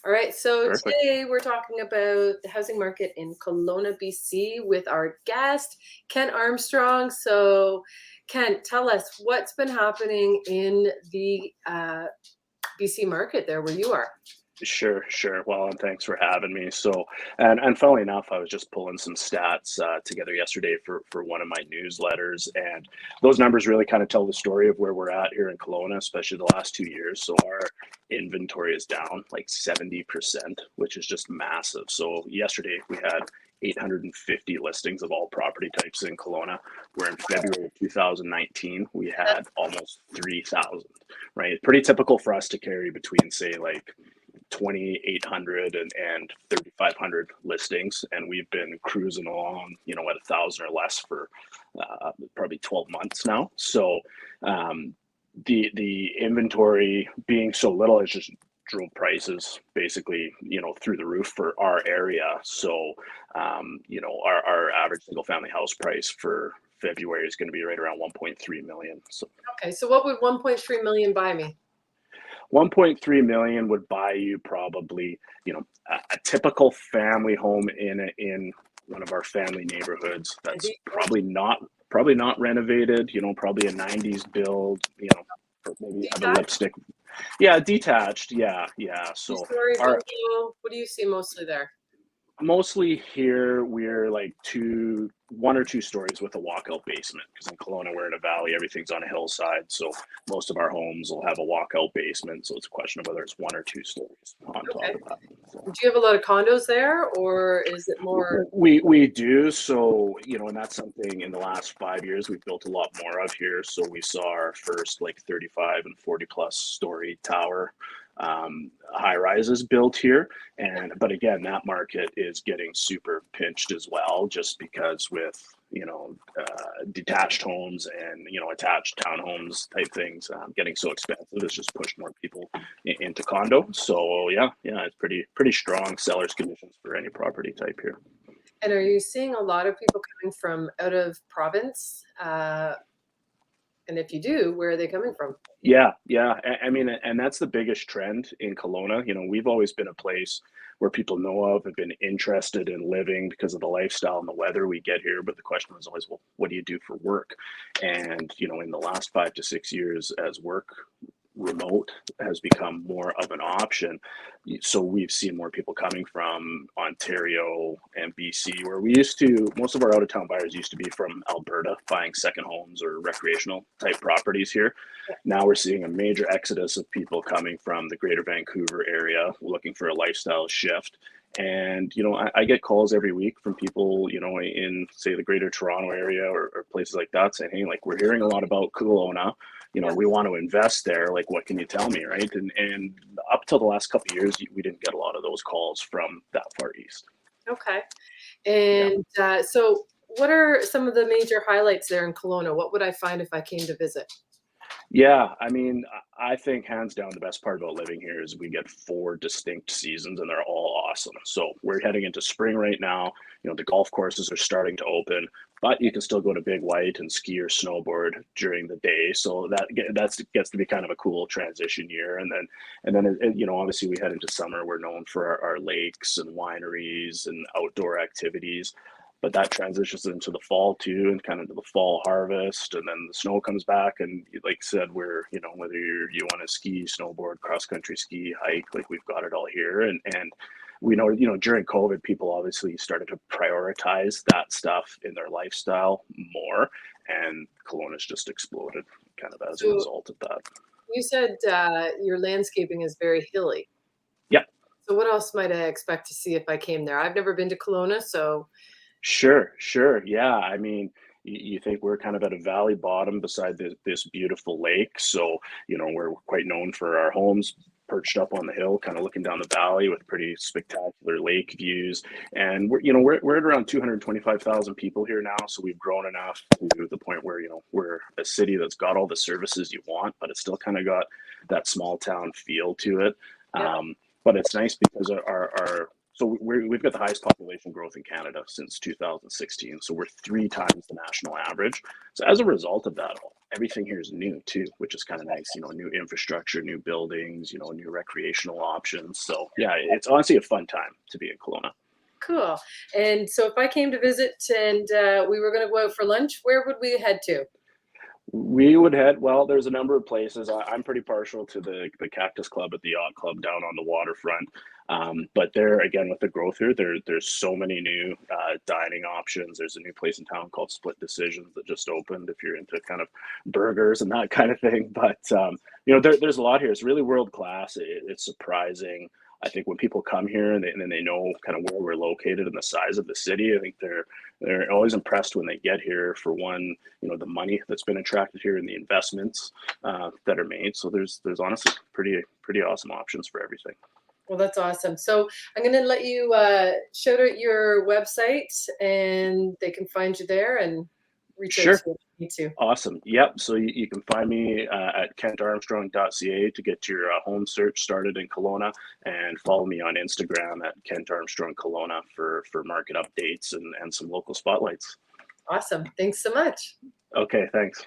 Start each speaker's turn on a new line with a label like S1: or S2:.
S1: All right, so
S2: Perfect.
S1: today we're talking about the housing market in Kelowna, BC with our guest, Kent Armstrong. So, Kent, tell us what's been happening in the BC market there where you are.
S2: Sure. Well, and thanks for having me. So, and funnily enough, I was just pulling some stats together yesterday for one of my newsletters, and those numbers really kind of tell the story of where we're at here in Kelowna, especially the last 2 years. So our inventory is down like 70%, which is just massive. So yesterday we had 850 listings of all property types in Kelowna, where in February of 2019 we had almost 3,000. Right, pretty typical for us to carry between say like 2,800 and 3,500 listings, and we've been cruising along, at 1,000 or less for probably 12 months now. So the inventory being so little has just drove prices basically, through the roof for our area. So our average single family house price for February is going to be right around 1.3 million. So
S1: Okay, so what would 1.3 million buy me?
S2: 1.3 million would buy you probably, a typical family home in one of our family neighborhoods that's probably not renovated, probably a 90s build, maybe have a
S1: Detached,
S2: lipstick. Yeah, detached. Yeah. So
S1: two-story
S2: our
S1: bungalow. What do you see mostly there?
S2: mostly here we're like 1 or 2 stories with a walkout basement, because in Kelowna we're in a valley, everything's on a hillside, so most of our homes will have a walkout basement, so it's a question of whether it's 1 or 2 stories on top
S1: Okay.
S2: of that. So
S1: Do you have a lot of condos there, or is it more?
S2: we do, so and that's something in the last 5 years we've built a lot more of here. So we saw our first like 35 and 40 plus story tower high rises built here, but again, that market is getting super pinched as well, just because with detached homes and attached townhomes type things getting so expensive, it's just pushed more people into condo. So yeah, it's pretty strong sellers conditions for any property type here.
S1: And are you seeing a lot of people coming from out of province? And if you do, where are they coming from?
S2: Yeah. I mean, and that's the biggest trend in Kelowna. We've always been a place where people know of, have been interested in living because of the lifestyle and the weather we get here. But the question was always, well, what do you do for work? And, in the last 5 to 6 years, as work remote has become more of an option, so we've seen more people coming from Ontario and BC, where most of our out of town buyers used to be from Alberta, buying second homes or recreational type properties here. Now we're seeing a major exodus of people coming from the greater Vancouver area looking for a lifestyle shift. And I get calls every week from people in say the greater Toronto area or places like that, saying, hey, like, we're hearing a lot about Kelowna,
S1: Yeah.
S2: we want to invest there, like, what can you tell me? Right. And up till the last couple of years we didn't get a lot of those calls from that far east.
S1: Okay.
S2: Yeah.
S1: And so, what are some of the major highlights there in Kelowna? What would I find if I came to visit?
S2: Yeah, I mean, I think hands down the best part about living here is we get 4 distinct seasons and they're all awesome. So we're heading into spring right now. The golf courses are starting to open, but you can still go to Big White and ski or snowboard during the day. So that gets to be kind of a cool transition year. And then obviously we head into summer. We're known for our lakes and wineries and outdoor activities, but that transitions into the fall too, and kind of to the fall harvest, and then the snow comes back. And like I said, we're whether you want to ski, snowboard, cross country ski, hike, like, we've got it all here. And we know during COVID, people obviously started to prioritize that stuff in their lifestyle more, and Kelowna's just exploded kind of as a
S1: So,
S2: result of that.
S1: you said your landscaping is very hilly.
S2: Yeah.
S1: So, what else might I expect to see if I came there? I've never been to Kelowna, so
S2: Sure. Yeah, I mean, you think we're kind of at a valley bottom beside this beautiful lake. So, we're quite known for our homes perched up on the hill, kind of looking down the valley with pretty spectacular lake views. And we're at around 225,000 people here now. So we've grown enough to the point where, we're a city that's got all the services you want, but it's still kind of got that small town feel to it.
S1: yeah.
S2: But it's nice because our So we've got the highest population growth in Canada since 2016. So we're 3 times the national average. So as a result of that, everything here is new too, which is kind of nice. You know, new infrastructure, new buildings, you know, new recreational options. So yeah, it's honestly a fun time to be in Kelowna.
S1: Cool. And so if I came to visit and we were going to go out for lunch, where would we head to?
S2: We would head, well, there's a number of places. I'm pretty partial to the Cactus Club at the Yacht Club down on the waterfront. But there, again, with the growth here, there's so many new dining options. There's a new place in town called Split Decisions that just opened if you're into kind of burgers and that kind of thing. But, you know, there's a lot here. It's really world class. It's surprising. I think when people come here and then they know kind of where we're located and the size of the city, I think they're always impressed when they get here. For one, you know, the money that's been attracted here and the investments that are made. So there's honestly pretty awesome options for everything.
S1: Well, that's awesome. So I'm going to let you shout out your website and they can find you there and reach out
S2: Sure.
S1: to you too.
S2: Awesome. Yep. So you can find me at kentarmstrong.ca to get your home search started in Kelowna, and follow me on Instagram at Kent Armstrong Kelowna for market updates and some local spotlights.
S1: Awesome. Thanks so much.
S2: Okay. Thanks.